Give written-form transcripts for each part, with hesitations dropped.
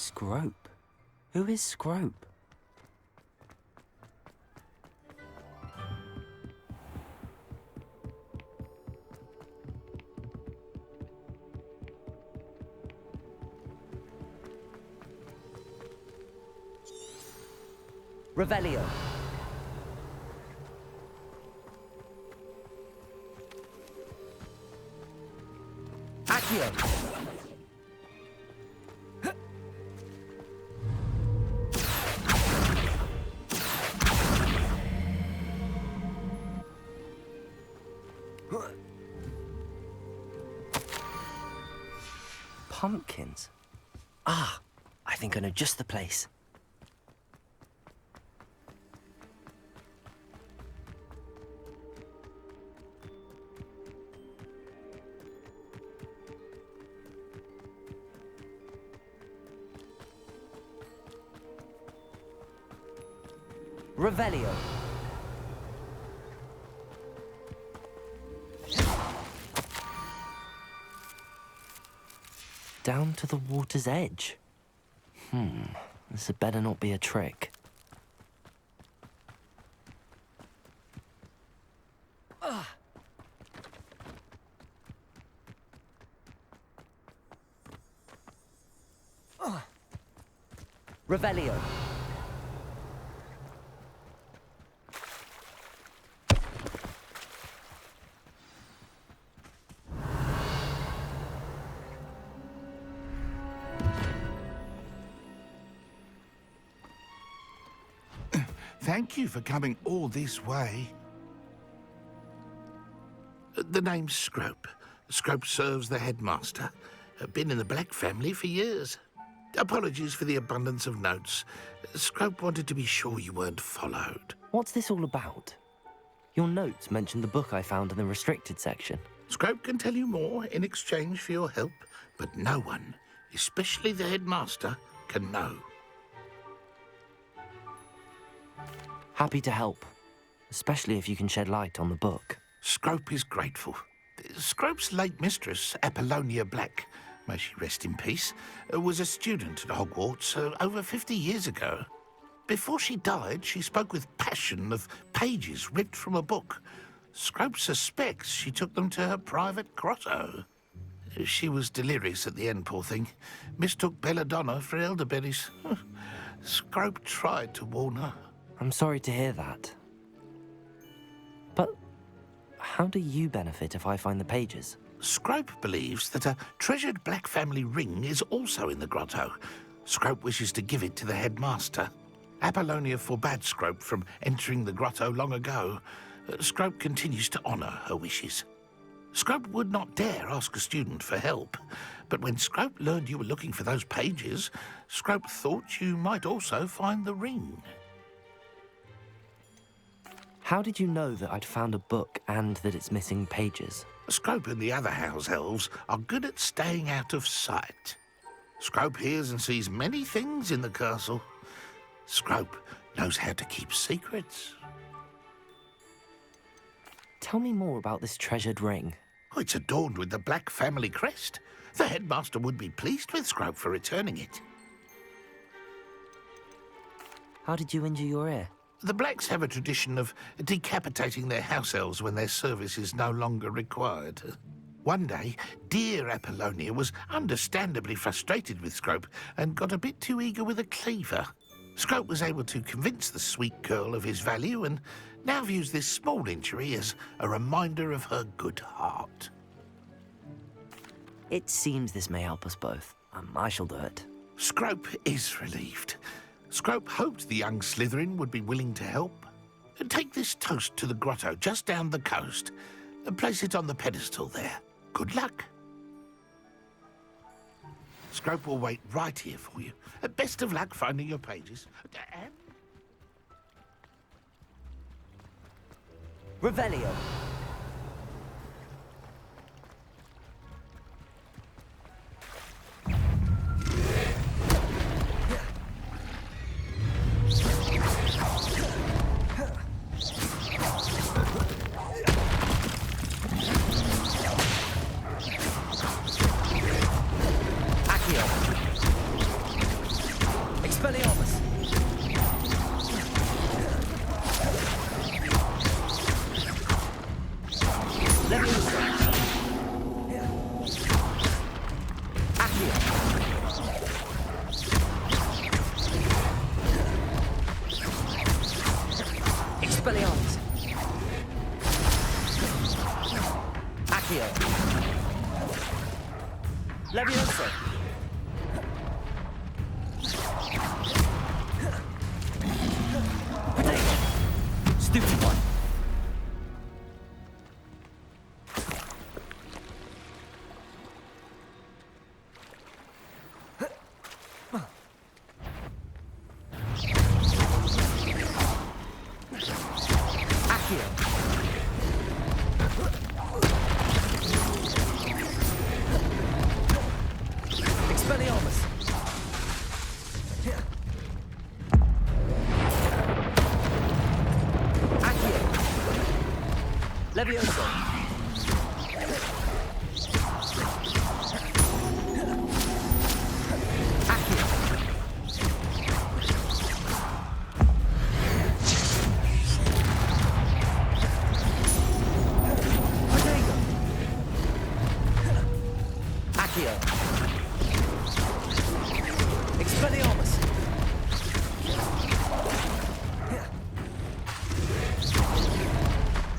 Scrope? Who is Scrope? Revelio. Accio. Pumpkins. Ah, I think I know just the place. Revelio. Down to the water's edge. This had better not be a trick. Revelio. Thank you for coming all this way. The name's Scrope. Scrope serves the headmaster. Been in the Black family for years. Apologies for the abundance of notes. Scrope wanted to be sure you weren't followed. What's this all about? Your notes mentioned the book I found in the restricted section. Scrope can tell you more in exchange for your help, but no one, especially the headmaster, can know. Happy to help, especially if you can shed light on the book. Scrope is grateful. Scrope's late mistress, Apollonia Black, may she rest in peace, was a student at Hogwarts over 50 years ago. Before she died, she spoke with passion of pages ripped from a book. Scrope suspects she took them to her private grotto. She was delirious at the end, poor thing. Mistook belladonna for elderberries. Scrope tried to warn her. I'm sorry to hear that. But how do you benefit if I find the pages? Scrope believes that a treasured Black family ring is also in the grotto. Scrope wishes to give it to the headmaster. Apollonia forbade Scrope from entering the grotto long ago. Scrope continues to honour her wishes. Scrope would not dare ask a student for help, but when Scrope learned you were looking for those pages, Scrope thought you might also find the ring. How did you know that I'd found a book and that it's missing pages? Scrope and the other house elves are good at staying out of sight. Scrope hears and sees many things in the castle. Scrope knows how to keep secrets. Tell me more about this treasured ring. Oh, it's adorned with the Black family crest. The headmaster would be pleased with Scrope for returning it. How did you injure your ear? The Blacks have a tradition of decapitating their house elves when their service is no longer required. One day, dear Apollonia was understandably frustrated with Scrope and got a bit too eager with a cleaver. Scrope was able to convince the sweet girl of his value and now views this small injury as a reminder of her good heart. It seems this may help us both. I shall do it. Scrope is relieved. Scrope hoped the young Slytherin would be willing to help. Take this toast to the grotto just down the coast and place it on the pedestal there. Good luck. Scrope will wait right here for you. Best of luck finding your pages. And... Revelio. Expelliarmus! Leviosa! Accio! Expelliarmus! Accio! Leviosa! Potato! Stupid one! Accio! Expelliarmus! Accio! Leviosa! Accio! Potato! Accio! Expelliarmus!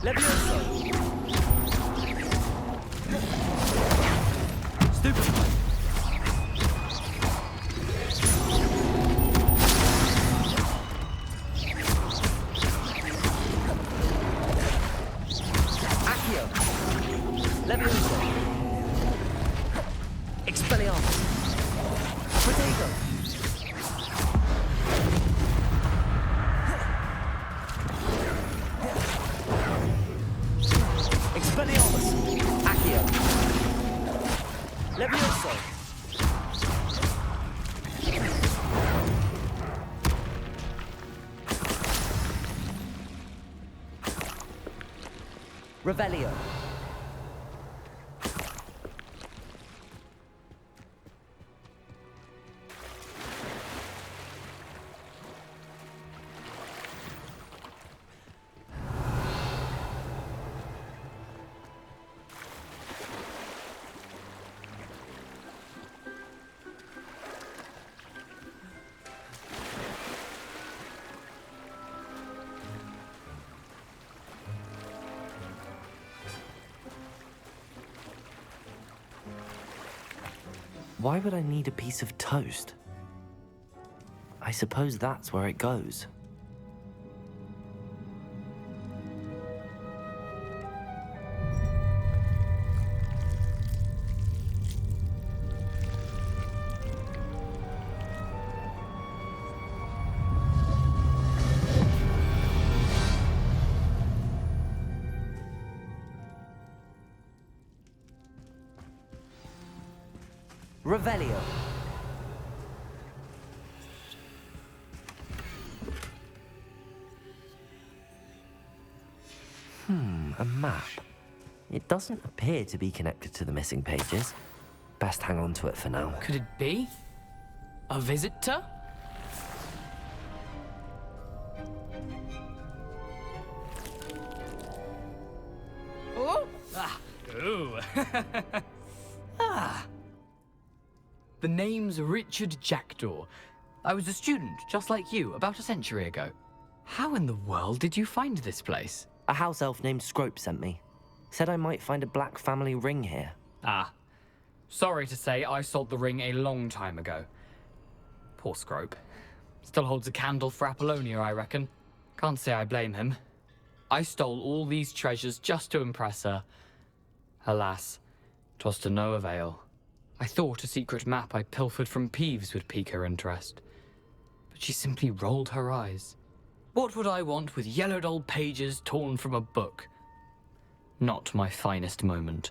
Leviosa! Stupid one! Accio! Leviosa! Expelliarmus! Potato! Expelliarmus! Accio! Leviosa! Revelio! Why would I need a piece of toast? I suppose that's where it goes. Revelio. A map. It doesn't appear to be connected to the missing pages. Best hang on to it for now. Could it be? A visitor? Oh! Ah! Ooh! Ah! The name's Richard Jackdaw. I was a student, just like you, about a century ago. How in the world did you find this place? A house elf named Scrope sent me. Said I might find a black family ring here. Ah. Sorry to say, I sold the ring a long time ago. Poor Scrope. Still holds a candle for Apollonia, I reckon. Can't say I blame him. I stole all these treasures just to impress her. Alas, 'twas to no avail. I thought a secret map I pilfered from Peeves would pique her interest. But she simply rolled her eyes. What would I want with yellowed old pages torn from a book? Not my finest moment.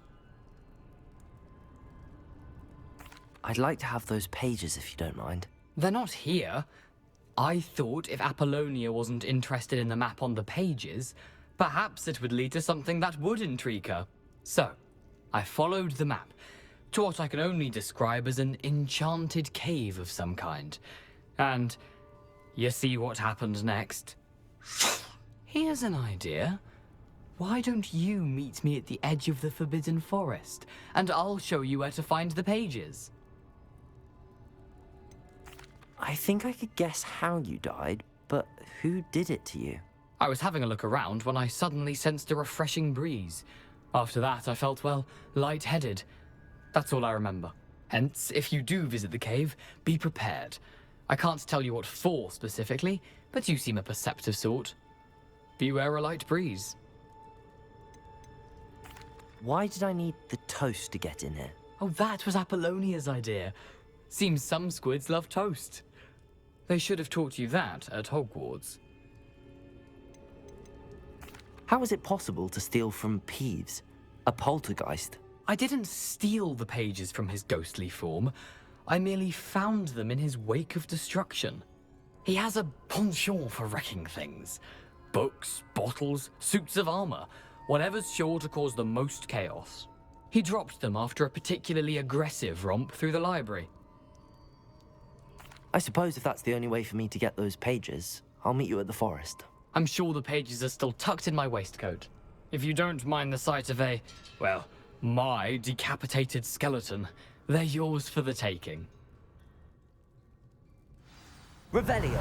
I'd like to have those pages if you don't mind. They're not here. I thought if Apollonia wasn't interested in the map on the pages, perhaps it would lead to something that would intrigue her. So, I followed the map to what I can only describe as an enchanted cave of some kind. And you see what happened next? Here's an idea. Why don't you meet me at the edge of the Forbidden Forest, and I'll show you where to find the pages? I think I could guess how you died, but who did it to you? I was having a look around when I suddenly sensed a refreshing breeze. After that, I felt, well, lightheaded. That's all I remember. Hence, if you do visit the cave, be prepared. I can't tell you what for specifically, but you seem a perceptive sort. Beware a light breeze. Why did I need the toast to get in here? Oh, that was Apollonia's idea. Seems some squids love toast. They should have taught you that at Hogwarts. How is it possible to steal from Peeves, a poltergeist? I didn't steal the pages from his ghostly form. I merely found them in his wake of destruction. He has a penchant for wrecking things. Books, bottles, suits of armor, whatever's sure to cause the most chaos. He dropped them after a particularly aggressive romp through the library. I suppose if that's the only way for me to get those pages, I'll meet you at the forest. I'm sure the pages are still tucked in my waistcoat. If you don't mind the sight of a, well, my decapitated skeleton, they're yours for the taking. Revelio!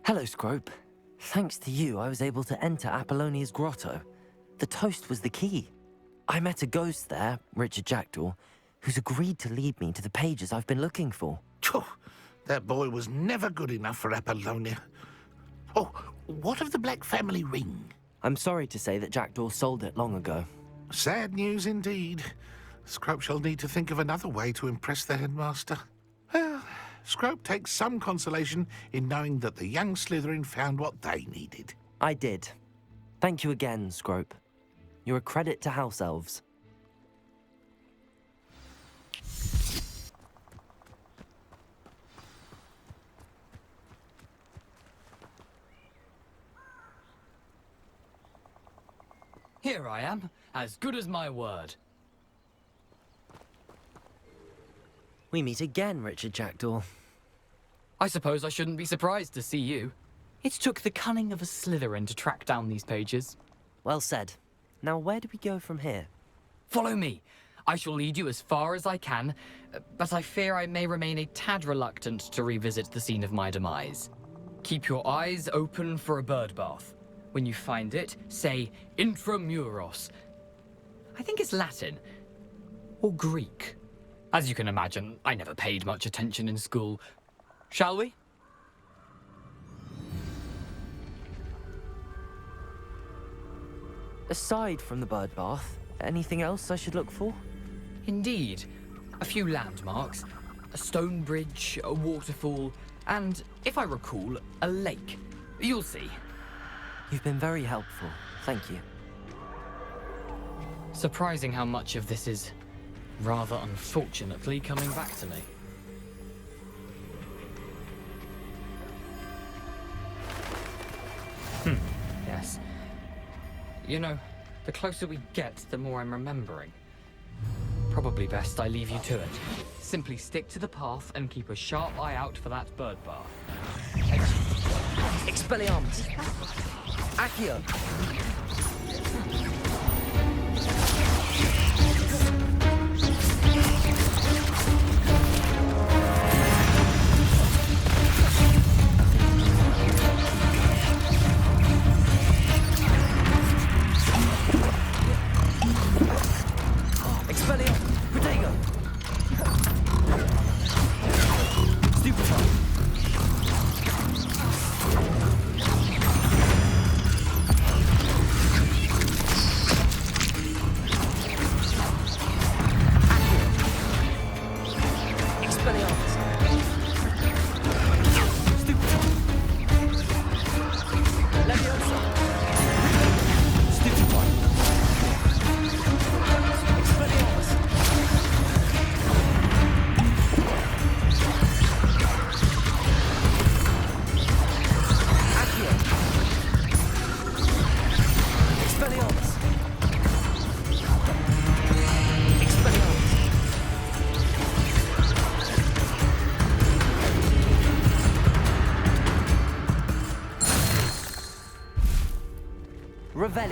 Hello, Scrope. Thanks to you, I was able to enter Apollonia's grotto. The toast was the key. I met a ghost there, Richard Jackdaw, who's agreed to lead me to the pages I've been looking for. Phew, that boy was never good enough for Apollonia. Oh, what of the Black family ring? I'm sorry to say that Jackdaw sold it long ago. Sad news indeed. Scrope shall need to think of another way to impress the headmaster. Well, Scrope takes some consolation in knowing that the young Slytherin found what they needed. I did. Thank you again, Scrope. You're a credit to House Elves. Here I am, as good as my word. We meet again, Richard Jackdaw. I suppose I shouldn't be surprised to see you. It took the cunning of a Slytherin to track down these pages. Well said. Now where do we go from here? Follow me. I shall lead you as far as I can, but I fear I may remain a tad reluctant to revisit the scene of my demise. Keep your eyes open for a bird bath. When you find it, say intramuros. I think it's Latin. Or Greek. As you can imagine, I never paid much attention in school. Shall we? Aside from the bird bath, anything else I should look for? Indeed. A few landmarks. A stone bridge, a waterfall, and, if I recall, a lake. You'll see. You've been very helpful. Thank you. Surprising how much of this is, rather unfortunately, coming back to me. Yes. You know, the closer we get, the more I'm remembering. Probably best I leave you to it. Simply stick to the path and keep a sharp eye out for that bird bath. Expelliarmus! Accio!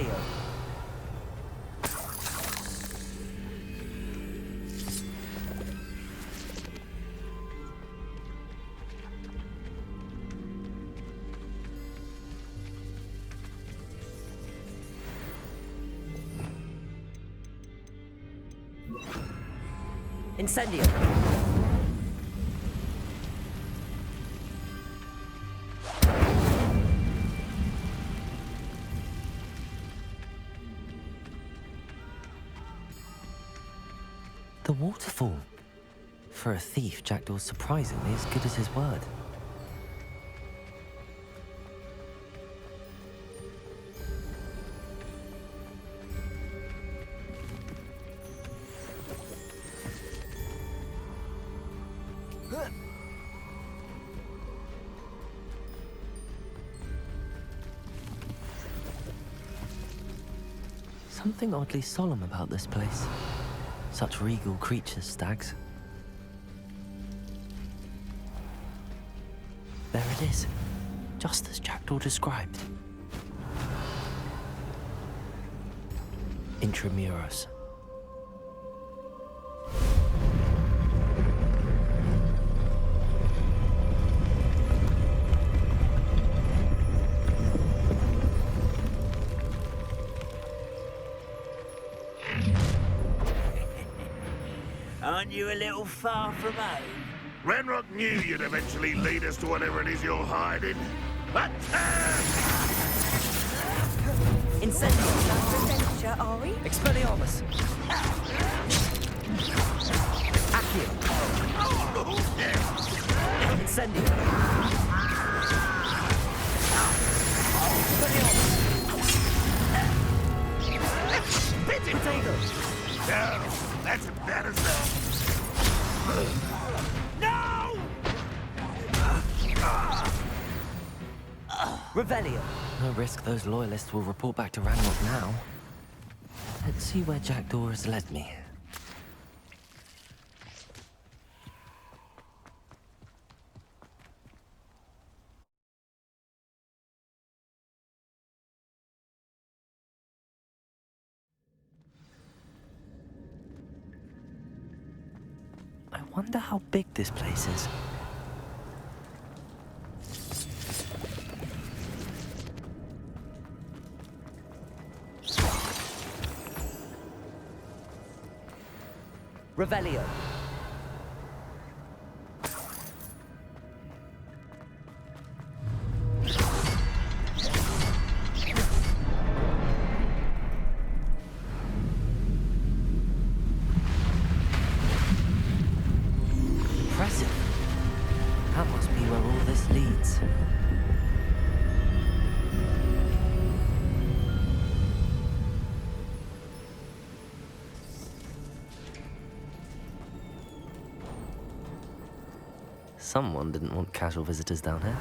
Revelio. Incendio. The waterfall. For a thief, Jackdaw's surprisingly as good as his word. Something oddly solemn about this place. Such regal creatures, stags. There it is, just as Jackdaw described. Intramuros. Aren't you a little far from home? Ranrock knew you'd eventually lead us to whatever it is you're hiding. Attack! Incendio. Adventure, are we? Expelliarmus. Accio. Incendio. Expelliarmus. Potato. No, that's about as No! Revelio. No risk those loyalists will report back to Ranrock now. Let's see where Jackdaw has led me. I wonder how big this place is. Revelio. Impressive. That must be where all this leads. Someone didn't want casual visitors down here.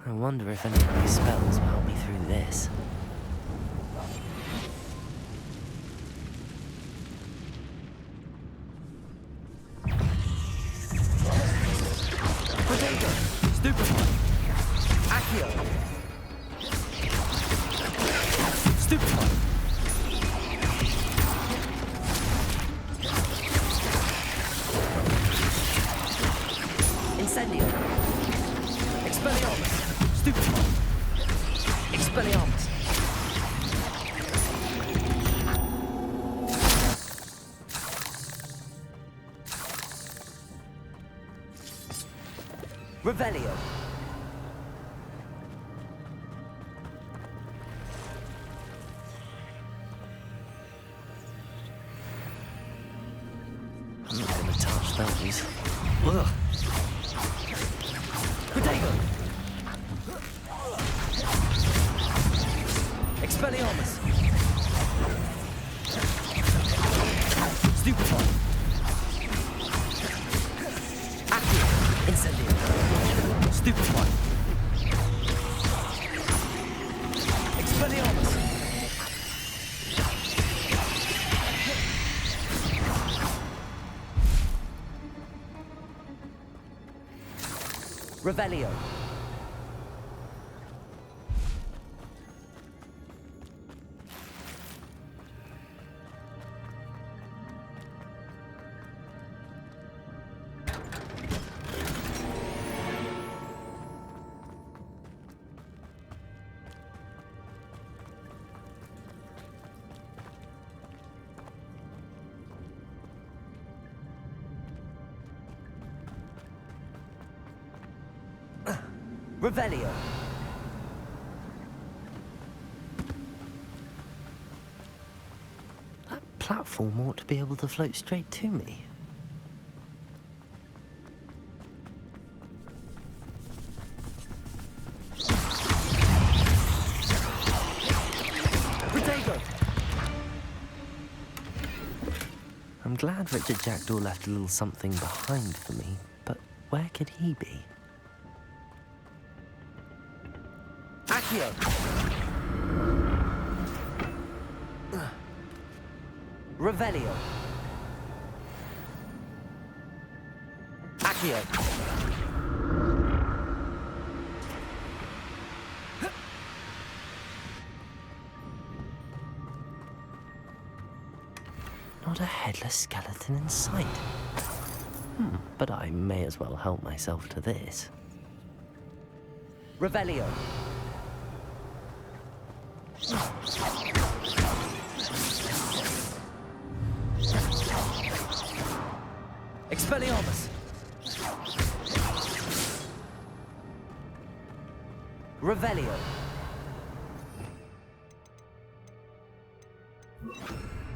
I wonder if any of these spells will help me through this. Potato! Stupefy! Accio! Stupefy! Incendio. Expelliarmus. Stupefy. Expelliarmus. Revelio. I'm not gonna touch those. Ugh. Potato! Expelliarmus! Stupefy! Accio! Incendio! Stupefy! Expelliarmus! Revelio. Revelio. That platform ought to be able to float straight to me. Protego! I'm glad Richard Jackdaw left a little something behind for me, but where could he be? Accio! Revelio. Accio. Not a headless skeleton in sight. But I may as well help myself to this. Revelio. Expelliarmus! Revelio.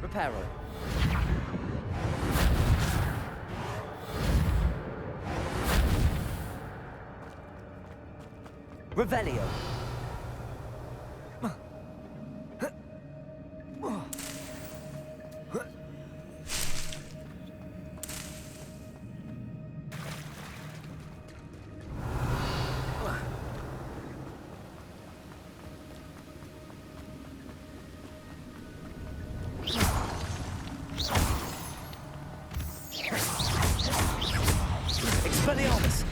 Reparo. Revelio. Expelliarmus!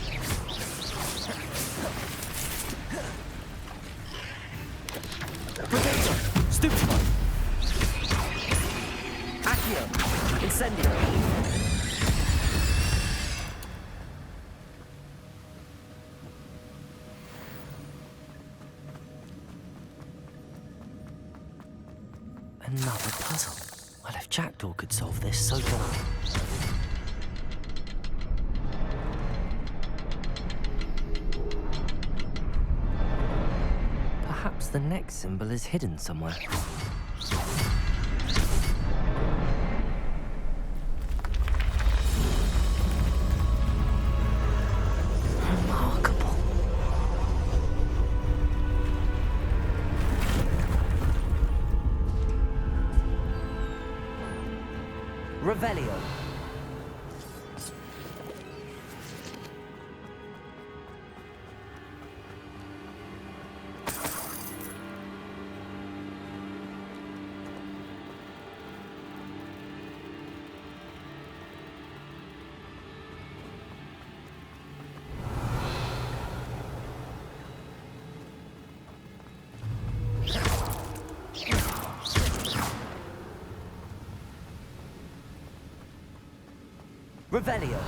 Protego! Stupefy! Accio! Incendio! Another puzzle. Well, if Jackdaw could solve this, so could I. Perhaps the next symbol is hidden somewhere. Remarkable. Revelio. Revelio.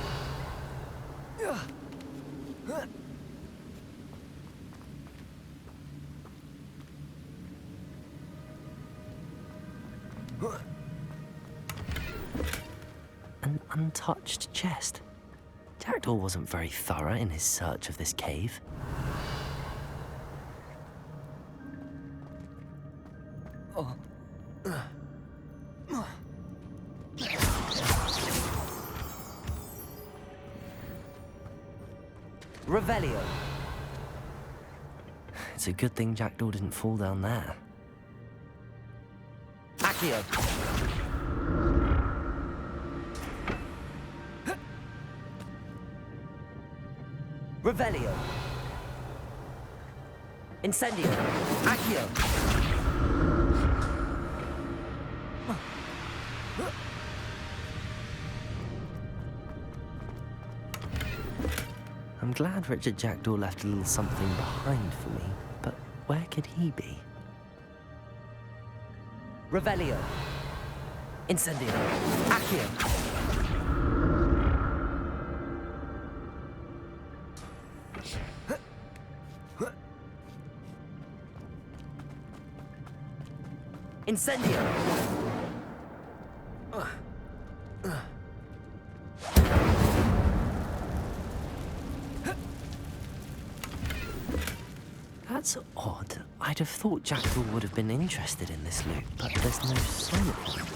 An untouched chest. Jackdaw wasn't very thorough in his search of this cave. Revelio. It's a good thing Jackdaw didn't fall down there. Accio. Revelio. Incendio. Accio. I'm glad Richard Jackdaw left a little something behind for me, but where could he be? Revelio. Incendio. Accio. Incendio. That's odd. I'd have thought Jackdaw would have been interested in this loot, but there's no sign of him.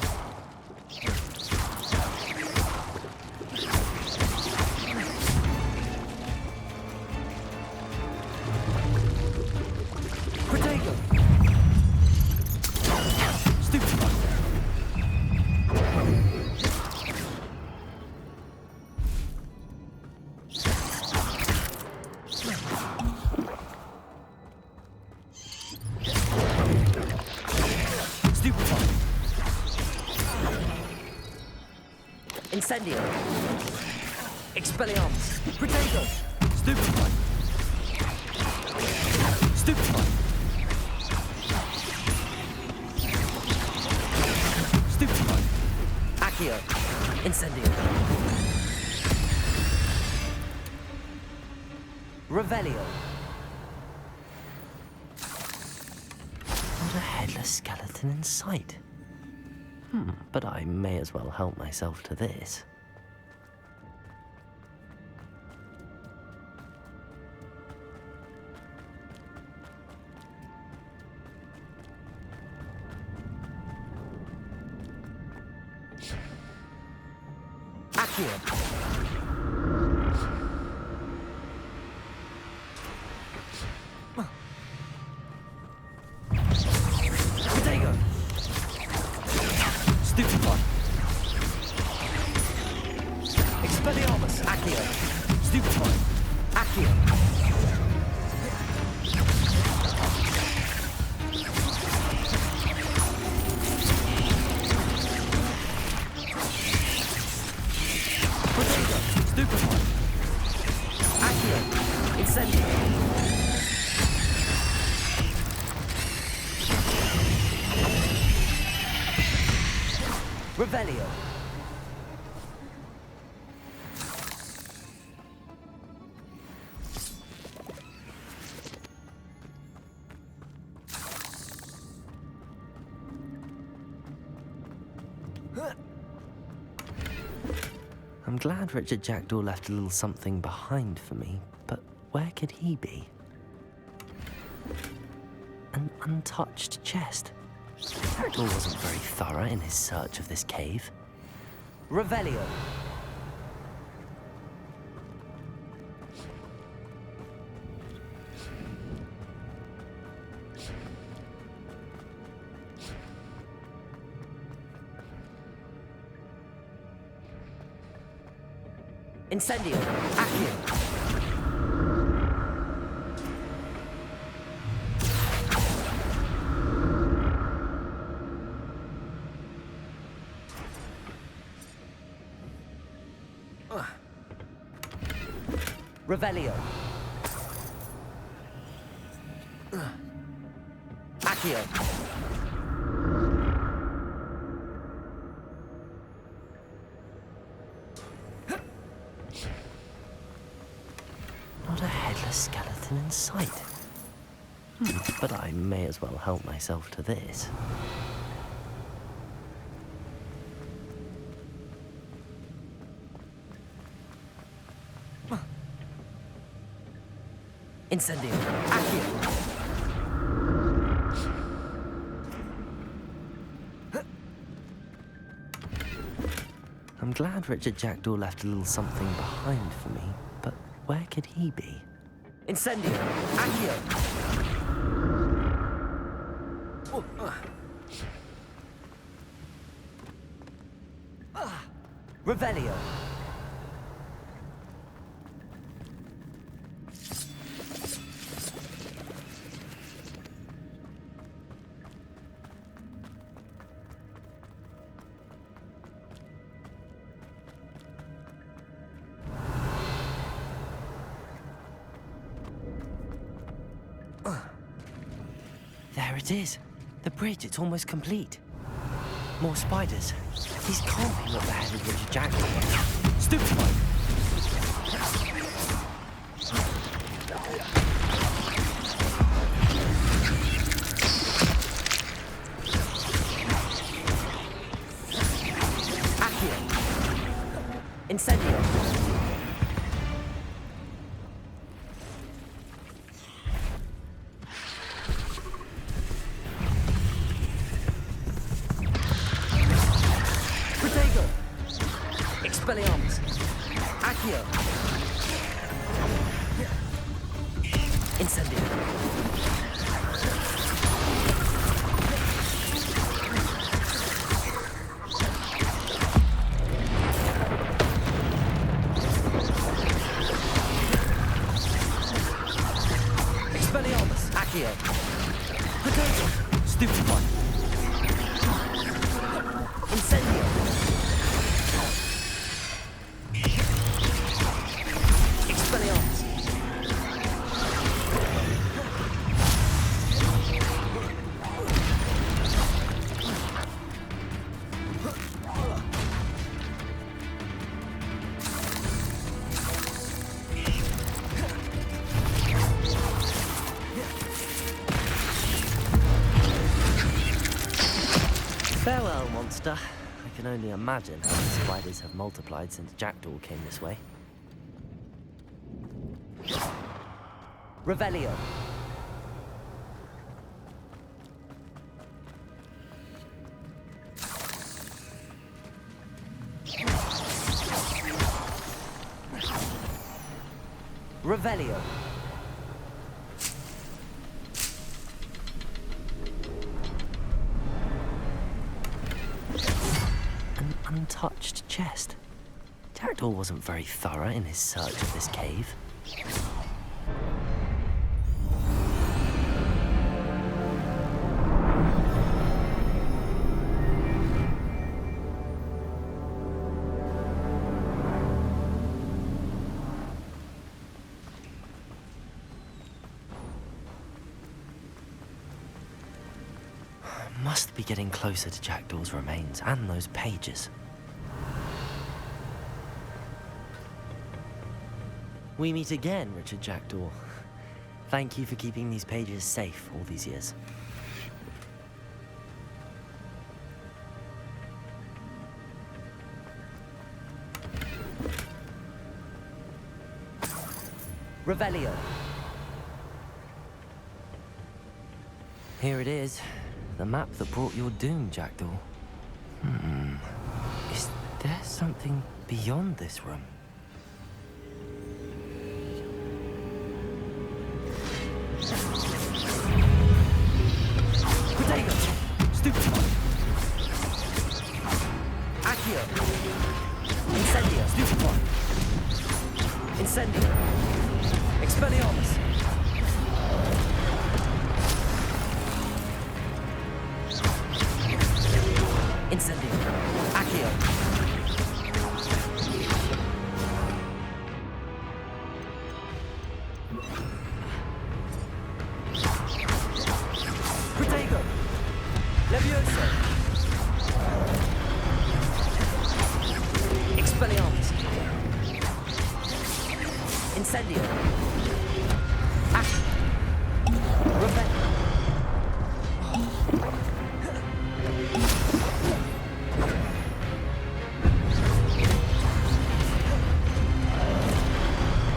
Protego! Stupefy! Stupefy! Incendio! Expelliarmus! Protego! Stupefy! Stupefy! Stupefy! Accio! Incendio! Revelio! Not a headless skeleton in sight. But I may as well help myself to this. Accio! Protego! Stupefy! Expelliarmus! Accio! Stupefy! Accio! Protego! Stupefy! Accio! Incendio! Revelio! I'm glad Richard Jackdaw left a little something behind for me, but where could he be? An untouched chest. Jackdaw wasn't very thorough in his search of this cave. Revelio. Incendio. Accio. Revelio. Accio. Not a headless skeleton in sight. But I may as well help myself to this. Incendio. Accio. I'm glad Richard Jackdaw left a little something behind for me, but where could he be? Incendio. Accio. Revelio. There it is. The bridge, it's almost complete. More spiders. These can't be what the head of Richard Jackdaw. Stupefy! Incendio! Protego! Expelliarmus! Accio! Incendio! Expelliarmus! Accio! Protego! Stupefy! Incendio! Expelliarmus! Farewell, monster. I can only imagine how the spiders have multiplied since Jackdaw came this way. Revelio. Revelio. An untouched chest. Jackdaw wasn't very thorough in his search of this cave. Must be getting closer to Jackdaw's remains and those pages. We meet again, Richard Jackdaw. Thank you for keeping these pages safe all these years. Revelio. Here it is. The map that brought your doom, Jackdaw. Is there something beyond this room? Protego! Stupefy! Accio! Incendio! Stupefy! Incendio! Expelliarmus! Incendio! Accio! Protego! Levioso! Expelliarmus! Incendio! Accio! Revelio!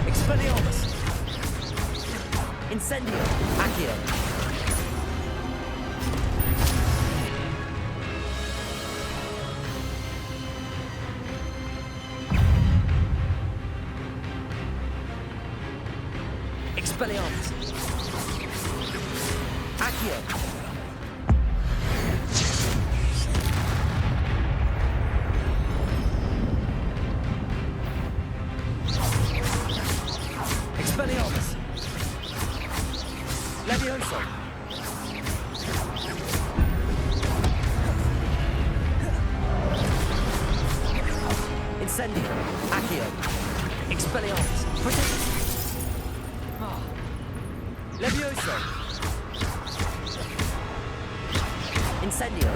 Expelliarmus! Incendio! Accio! Expelliarmus! Accio! Expelliarmus! Levioso! Incendio! Accio! Expelliarmus! Protect! Levioso! Incendio.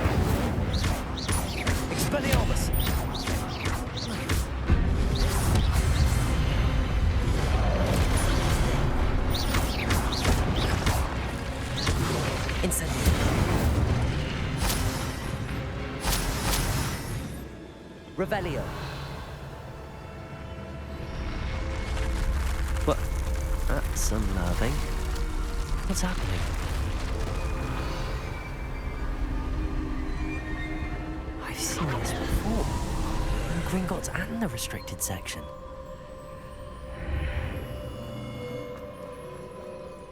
Expelliarmus. Incendio. Revelio. What? That's unnerving. What's happening? I've seen this before. In Gringotts and the restricted section.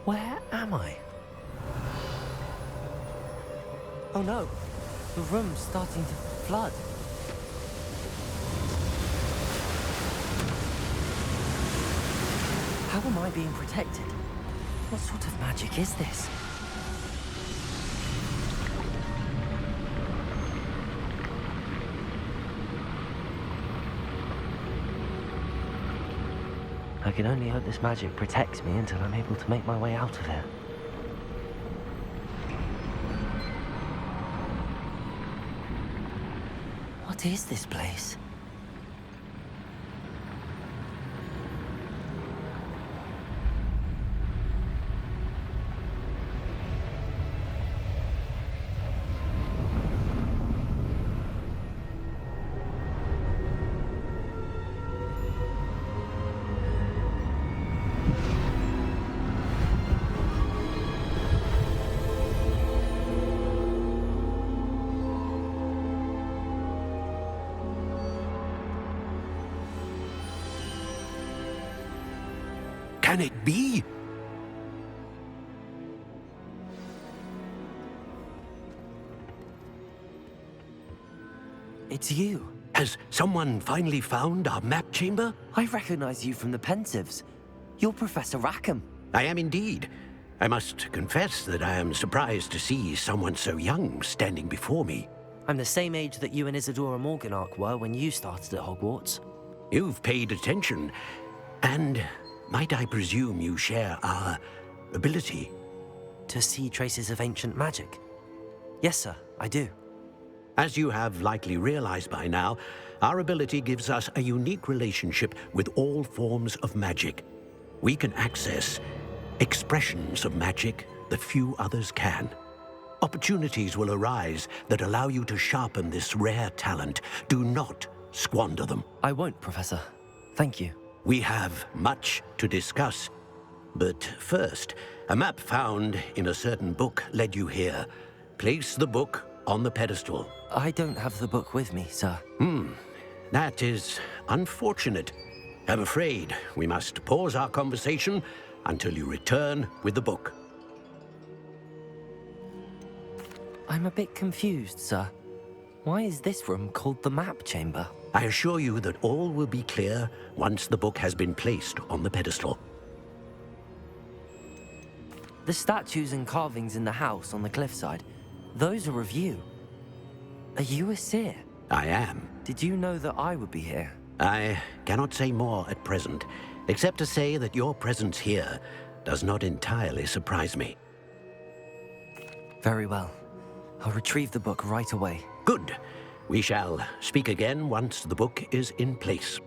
Where am I? Oh no, the room's starting to flood. How am I being protected? What sort of magic is this? I can only hope this magic protects me until I'm able to make my way out of here. What is this place? Can it be? It's you. Has someone finally found our map chamber? I recognize you from the Pensives. You're Professor Rackham. I am indeed. I must confess that I am surprised to see someone so young standing before me. I'm the same age that you and Isadora Morganach were when you started at Hogwarts. You've paid attention, and might I presume you share our ability? To see traces of ancient magic? Yes, sir, I do. As you have likely realized by now, our ability gives us a unique relationship with all forms of magic. We can access expressions of magic that few others can. Opportunities will arise that allow you to sharpen this rare talent. Do not squander them. I won't, Professor. Thank you. We have much to discuss. But first, a map found in a certain book led you here. Place the book on the pedestal. I don't have the book with me, sir. That is unfortunate. I'm afraid we must pause our conversation until you return with the book. I'm a bit confused, sir. Why is this room called the map chamber? I assure you that all will be clear once the book has been placed on the pedestal. The statues and carvings in the house on the cliffside, those are of you. Are you a seer? I am. Did you know that I would be here? I cannot say more at present, except to say that your presence here does not entirely surprise me. Very well. I'll retrieve the book right away. Good. We shall speak again once the book is in place.